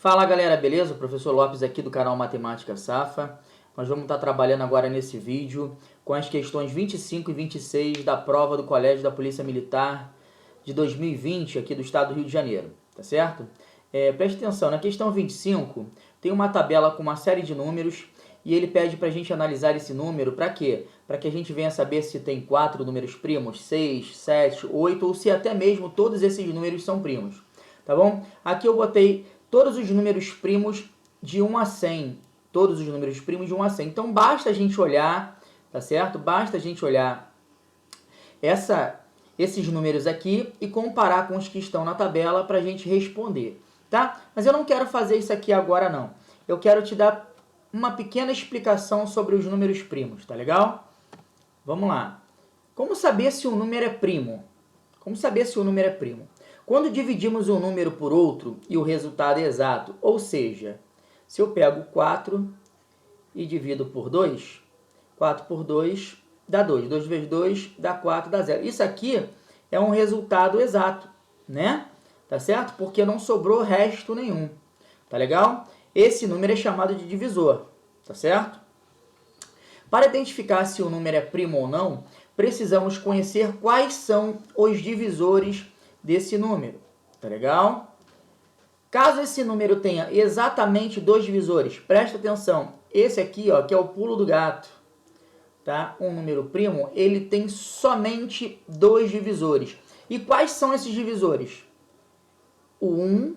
Fala galera, beleza? O professor Lopes aqui do canal Matemática Safa. Nós vamos estar trabalhando agora nesse vídeo com as questões 25 e 26 da prova do Colégio da Polícia Militar de 2020 aqui do estado do Rio de Janeiro, tá certo? Preste atenção, na questão 25 tem uma tabela com uma série de números e ele pede para a gente analisar esse número para quê? Para que a gente venha saber se tem 4 números primos, 6, 7, 8 ou se até mesmo todos esses números são primos, tá bom? Aqui eu botei todos os números primos de 1 a 100. Todos os números primos de 1 a 100. Então, basta a gente olhar, tá certo? Basta a gente olhar esses números aqui e comparar com os que estão na tabela para a gente responder, tá? Mas eu não quero fazer isso aqui agora, não. Eu quero te dar uma pequena explicação sobre os números primos, tá legal? Vamos lá. Como saber se um número é primo? Como saber se um número é primo? Quando dividimos um número por outro e o resultado é exato, ou seja, se eu pego 4 e divido por 2, 4 por 2 dá 2. 2 vezes 2 dá 4, dá 0. Isso aqui é um resultado exato, né? Tá certo? Porque não sobrou resto nenhum. Tá legal? Esse número é chamado de divisor, tá certo? Para identificar se o número é primo ou não, precisamos conhecer quais são os divisores desse número, tá legal? Caso esse número tenha exatamente 2 divisores, presta atenção, esse aqui, ó, que é o pulo do gato, tá? Um número primo, ele tem somente 2 divisores. E quais são esses divisores? O 1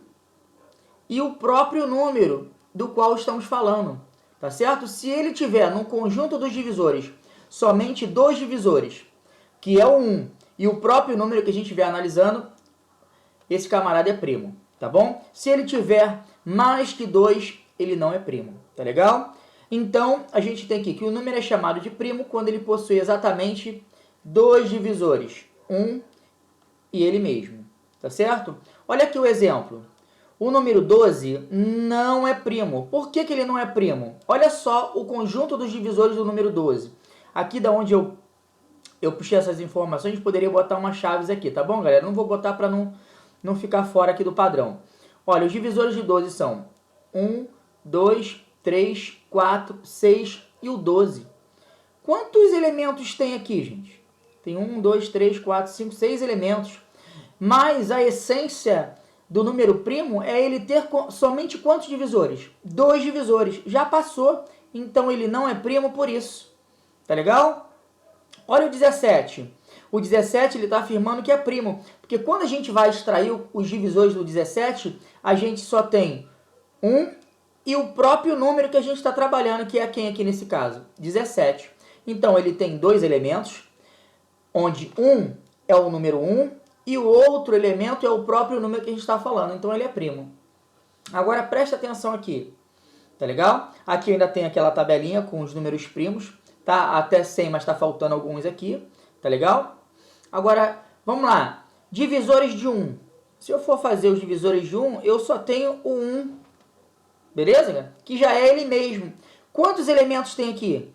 e o próprio número do qual estamos falando, tá certo? Se ele tiver no conjunto dos divisores somente 2 divisores, que é o 1 e o próprio número que a gente estiver analisando, esse camarada é primo, tá bom? Se ele tiver mais que 2, ele não é primo, tá legal? Então, a gente tem aqui que o número é chamado de primo quando ele possui exatamente 2 divisores, 1 e ele mesmo, tá certo? Olha aqui o exemplo. O número 12 não é primo. Por que ele não é primo? Olha só o conjunto dos divisores do número 12. Aqui da onde eu puxei essas informações, poderia botar umas chaves aqui, tá bom, galera? Não vou botar para não ficar fora aqui do padrão. Olha, os divisores de 12 são 1, 2, 3, 4, 6 e o 12. Quantos elementos tem aqui, gente? Tem 1, 2, 3, 4, 5, 6 elementos. Mas a essência do número primo é ele ter somente quantos divisores? 2 divisores. Já passou, então ele não é primo por isso. Tá legal? Olha o 17. O 17 ele está afirmando que é primo, porque quando a gente vai extrair os divisores do 17, a gente só tem 1 e o próprio número que a gente está trabalhando, que é quem aqui nesse caso? 17. Então, ele tem 2 elementos, onde um é o número 1 e o outro elemento é o próprio número que a gente está falando. Então, ele é primo. Agora, presta atenção aqui. Tá legal? Aqui ainda tem aquela tabelinha com os números primos. Tá até 100, mas está faltando alguns aqui. Tá legal? Agora, vamos lá. Divisores de 1. Se eu for fazer os divisores de 1, eu só tenho o 1. Beleza? Que já é ele mesmo. Quantos elementos tem aqui?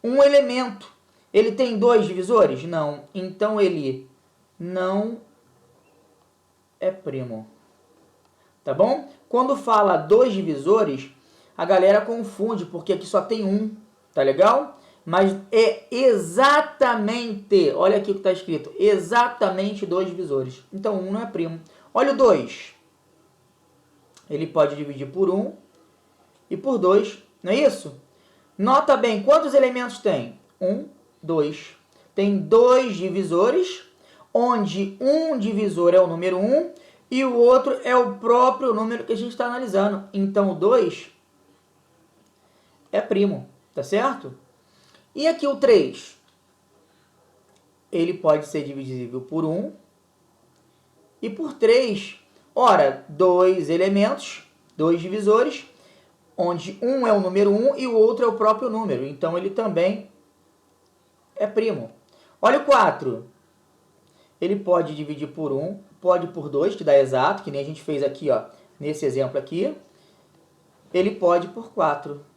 Um elemento. Ele tem 2 divisores? Não. Então, ele não é primo. Tá bom? Quando fala 2 divisores, a galera confunde, porque aqui só tem 1. Tá legal? Mas é exatamente, olha aqui o que está escrito, exatamente 2 divisores. Então, 1 não é primo. Olha o 2. Ele pode dividir por 1 e por 2, não é isso? Nota bem, quantos elementos tem? 1, 2. Tem 2 divisores, onde um divisor é o número 1 e o outro é o próprio número que a gente está analisando. Então, o 2 é primo, tá certo? E aqui o 3, ele pode ser divisível por 1 e por 3. Ora, 2 elementos, 2 divisores, onde um é o número 1 e o outro é o próprio número. Então, ele também é primo. Olha o 4. Ele pode dividir por 1, pode por 2, que dá exato, que nem a gente fez aqui, ó, nesse exemplo aqui. Ele pode por 4.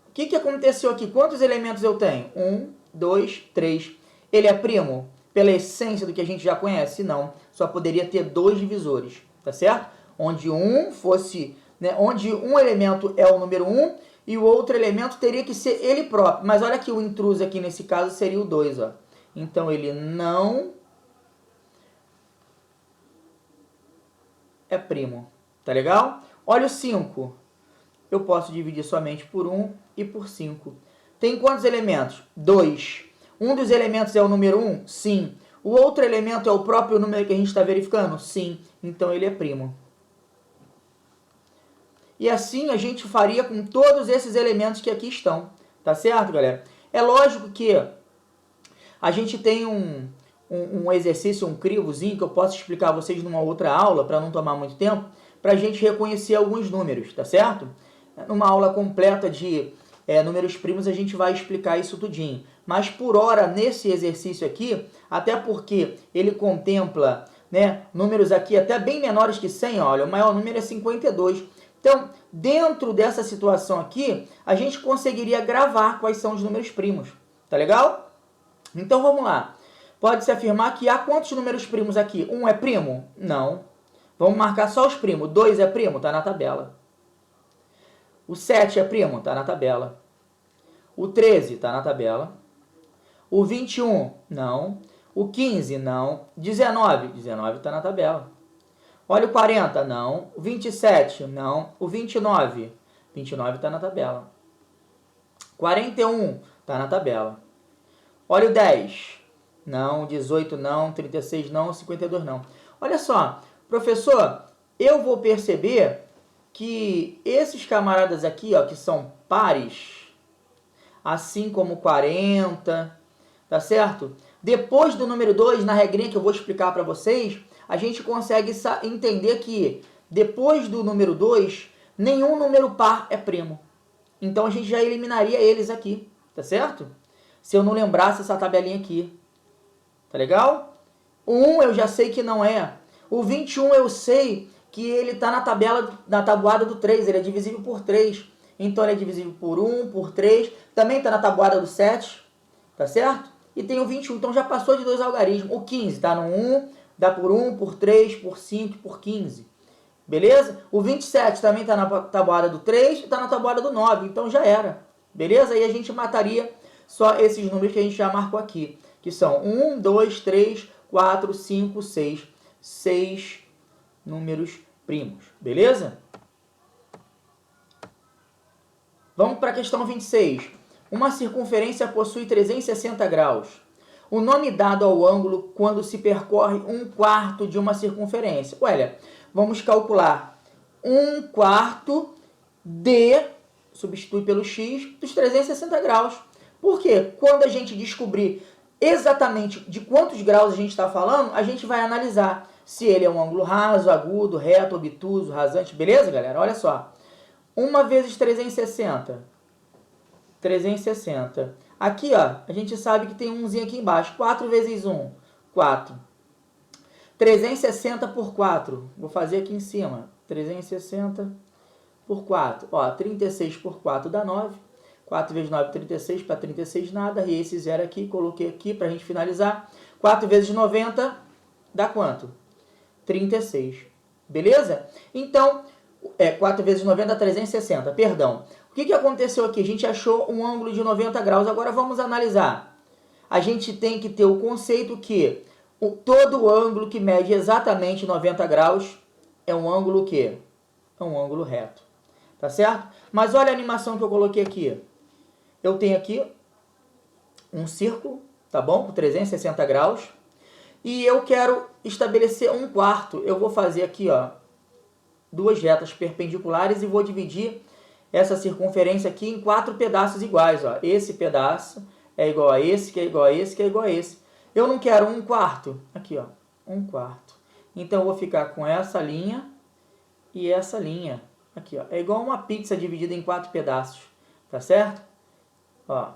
O que aconteceu aqui? Quantos elementos eu tenho? 1, 2, 3. Ele é primo? Pela essência do que a gente já conhece? Não. Só poderia ter 2 divisores, tá certo? Onde um fosse né, onde um elemento é o número 1 e o outro elemento teria que ser ele próprio. Mas olha que o intruso aqui nesse caso seria o 2. Ó. Então, ele não é primo. Tá legal? Olha o 5. Eu posso dividir somente por 1 e por 5. Tem quantos elementos? 2. Um dos elementos é o número 1? Sim. O outro elemento é o próprio número que a gente está verificando? Sim. Então, ele é primo. E assim a gente faria com todos esses elementos que aqui estão. Tá certo, galera? É lógico que a gente tem um exercício, um crivozinho, que eu posso explicar a vocês numa outra aula, para não tomar muito tempo, para a gente reconhecer alguns números, tá certo? Numa aula completa de números primos, a gente vai explicar isso tudinho. Mas por hora, nesse exercício aqui, até porque ele contempla, né, números aqui até bem menores que 100, olha, o maior número é 52. Então, dentro dessa situação aqui, a gente conseguiria gravar quais são os números primos. Tá legal? Então, vamos lá. Pode-se afirmar que há quantos números primos aqui? 1 é primo? Não. Vamos marcar só os primos. 2 é primo? Está na tabela. O 7 é primo? Está na tabela. O 13 está na tabela. O 21? Não. O 15? Não. 19? 19 está na tabela. Olha o 40, não. O 27, não. O 29, 29 está na tabela. 41 está na tabela. Olha o 10, não. 18 não. 36 não. 52 não. Olha só, professor, eu vou perceber que esses camaradas aqui, ó, que são pares, assim como 40, tá certo? Depois do número 2, na regrinha que eu vou explicar para vocês, a gente consegue entender que depois do número 2, nenhum número par é primo. Então, a gente já eliminaria eles aqui, tá certo? Se eu não lembrasse essa tabelinha aqui. Tá legal? O 1 eu já sei que não é. O 21 eu sei que ele está na tabuada do 3, ele é divisível por 3. Então, ele é divisível por 1, por 3. Também está na tabuada do 7, tá certo? E tem o 21, então já passou de 2 algarismos. O 15 está no 1, dá por 1, por 3, por 5, por 15. Beleza? O 27 também está na tabuada do 3 e está na tabuada do 9, então já era. Beleza? Aí a gente mataria só esses números que a gente já marcou aqui, que são 1, 2, 3, 4, 5, 6. 6 números primos. Beleza? Vamos para a questão 26. Uma circunferência possui 360 graus. O nome dado ao ângulo quando se percorre 1/4 de uma circunferência. Olha, vamos calcular 1/4 de, substitui pelo x, dos 360 graus. Por quê? Quando a gente descobrir exatamente de quantos graus a gente está falando, a gente vai analisar se ele é um ângulo raso, agudo, reto, obtuso, rasante. Beleza, galera? Olha só. 1 vezes 360. 360. Aqui, ó, a gente sabe que tem um umzinho aqui embaixo. 4 vezes 1, 4. 360 por 4. Vou fazer aqui em cima. 360 por 4. Ó, 36 por 4 dá 9. 4 vezes 9, 36. Para 36 nada. E esse zero aqui, coloquei aqui para a gente finalizar. 4 vezes 90 dá quanto? 36. Beleza? Então, 4 vezes 90 dá 360. Perdão. O que aconteceu aqui? A gente achou um ângulo de 90 graus. Agora vamos analisar. A gente tem que ter o conceito que todo ângulo que mede exatamente 90 graus é um ângulo o quê? É um ângulo reto. Tá certo? Mas olha a animação que eu coloquei aqui. Eu tenho aqui um círculo, tá bom? Com 360 graus. E eu quero estabelecer 1/4. Eu vou fazer aqui, ó, duas retas perpendiculares e vou dividir essa circunferência aqui em 4 pedaços iguais. Ó. Esse pedaço é igual a esse, que é igual a esse, que é igual a esse. Eu não quero 1/4. Aqui, ó, 1/4. Então, eu vou ficar com essa linha e essa linha. Aqui, ó. É igual uma pizza dividida em 4 pedaços. Tá certo? Ó.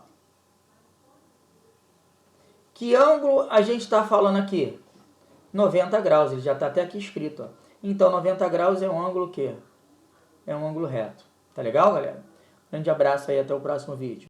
Que ângulo a gente está falando aqui? 90 graus. Ele já está até aqui escrito. Ó. Então, 90 graus é um ângulo o quê? É um ângulo reto. Tá legal, galera? Grande abraço aí, até o próximo vídeo.